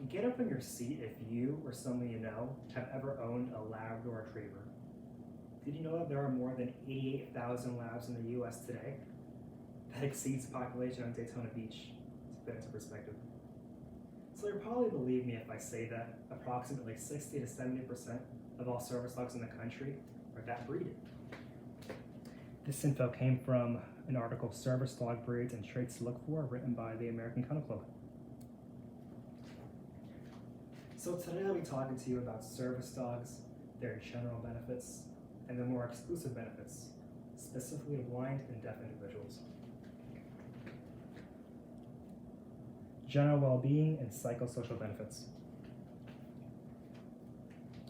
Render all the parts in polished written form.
Get up in your seat if you or someone you know have ever owned a Labrador Retriever. Did you know that there are more than 88,000 labs in the US today? That exceeds the population on Daytona Beach, to put it into perspective. So you'll probably believe me if I say that approximately 60 to 70% of all service dogs in the country are that breed. This info came from an article, Service Dog Breeds and Traits to Look For, written by the American Kennel Club. So today I'll be talking to you about service dogs, their general benefits, and the more exclusive benefits, specifically to blind and deaf individuals. General well-being and psychosocial benefits.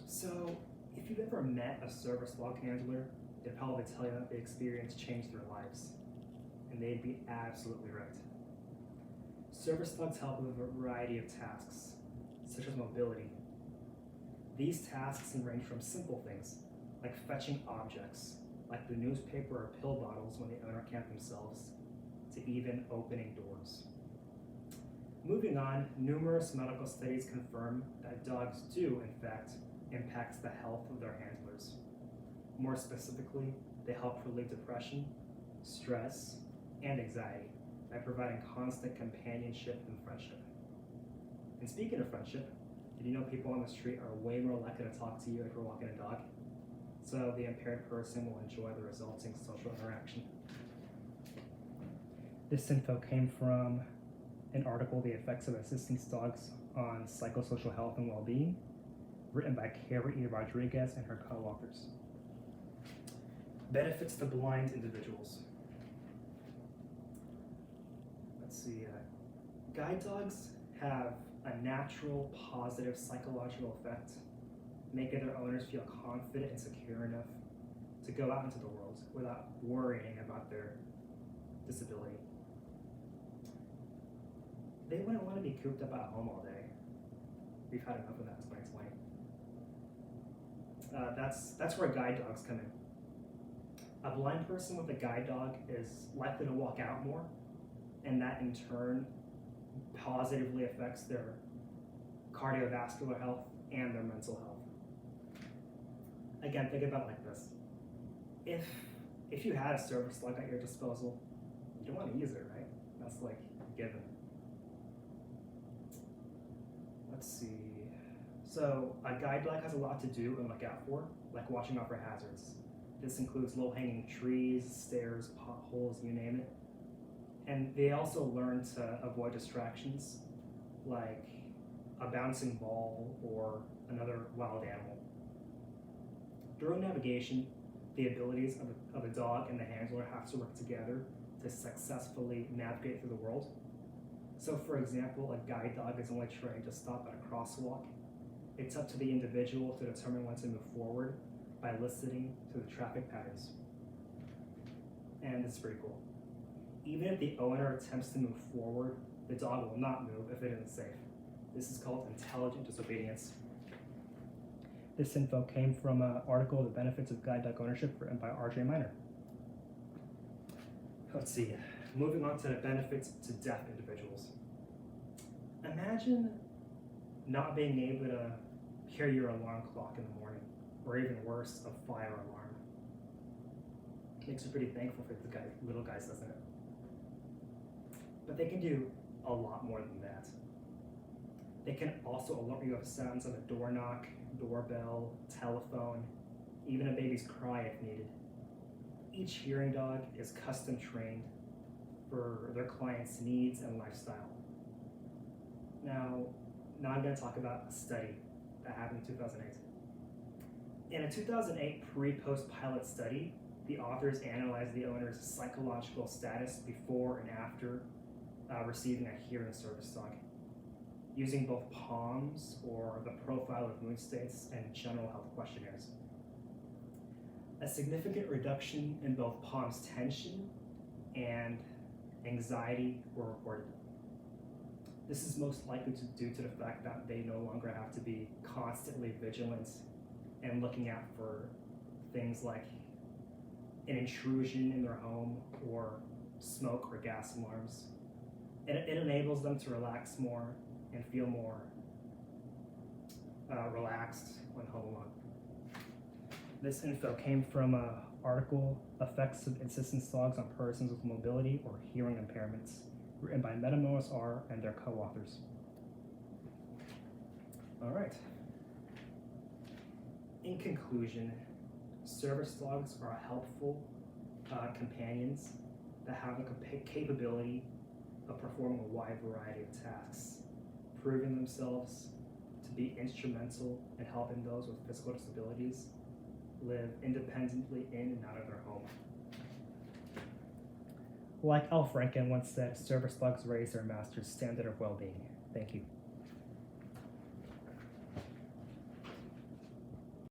So, if you've ever met a service dog handler, they'd probably tell you that the experience changed their lives, and they'd be absolutely right. Service dogs help with a variety of tasks, such as mobility. These tasks can range from simple things, like fetching objects, like the newspaper or pill bottles when the owner can't themselves, to even opening doors. Moving on, numerous medical studies confirm that dogs do, in fact, impact the health of their handlers. More specifically, they help relieve depression, stress, and anxiety by providing constant companionship and friendship. And speaking of friendship, did you know people on the street are way more likely to talk to you if you're walking a dog? So the impaired person will enjoy the resulting social interaction. This info came from an article, The Effects of Assistance Dogs on Psychosocial Health and Well-Being, written by Carrie E. Rodriguez and her co-authors. Benefits to blind individuals. Let's see, guide dogs have a natural, positive psychological effect, making their owners feel confident and secure enough to go out into the world without worrying about their disability. They wouldn't want to be cooped up at home all day. We've had enough of that in 2020. That's where guide dogs come in. A blind person with a guide dog is likely to walk out more, and that in turn positively affects their cardiovascular health and their mental health. Again, think about it like this. If you had a service dog at your disposal, you don't want to use it, right? That's like a given. Let's see. So a guide dog has a lot to do and look out for, like watching out for hazards. This includes low-hanging trees, stairs, potholes, you name it. And they also learn to avoid distractions, like a bouncing ball or another wild animal. During navigation, the abilities of a dog and the handler have to work together to successfully navigate through the world. So for example, a guide dog is only trained to stop at a crosswalk. It's up to the individual to determine when to move forward by listening to the traffic patterns. And it's pretty cool. Even if the owner attempts to move forward, the dog will not move if it isn't safe. This is called intelligent disobedience. This info came from an article, The Benefits of Guide Dog Ownership, written by R.J. Minor. Let's see, moving on to the benefits to deaf individuals. Imagine not being able to hear your alarm clock in the morning, or even worse, a fire alarm. Makes you pretty thankful for the little guys, doesn't it? But they can do a lot more than that. They can also alert you of sounds of a door knock, doorbell, telephone, even a baby's cry if needed. Each hearing dog is custom trained for their client's needs and lifestyle. Now I'm going to talk about a study that happened in 2008. In a 2008 pre-post pilot study, the authors analyzed the owner's psychological status before and after receiving a hearing service dog, using both PALMs, or the Profile of Mood States, and general health questionnaires. A significant reduction in both PALM's tension and anxiety were reported. This is most likely due to the fact that they no longer have to be constantly vigilant and looking out for things like an intrusion in their home or smoke or gas alarms. It enables them to relax more and feel more relaxed when home alone. This info came from an article, Effects of Insistence Dogs on Persons with Mobility or Hearing Impairments, written by Metamoris R. and their co-authors. All right. In conclusion, service dogs are helpful companions that have a capability of performing a wide variety of tasks, proving themselves to be instrumental in helping those with physical disabilities live independently in and out of their home. Like Al Franken once said, service dogs raise their master's standard of well-being. Thank you.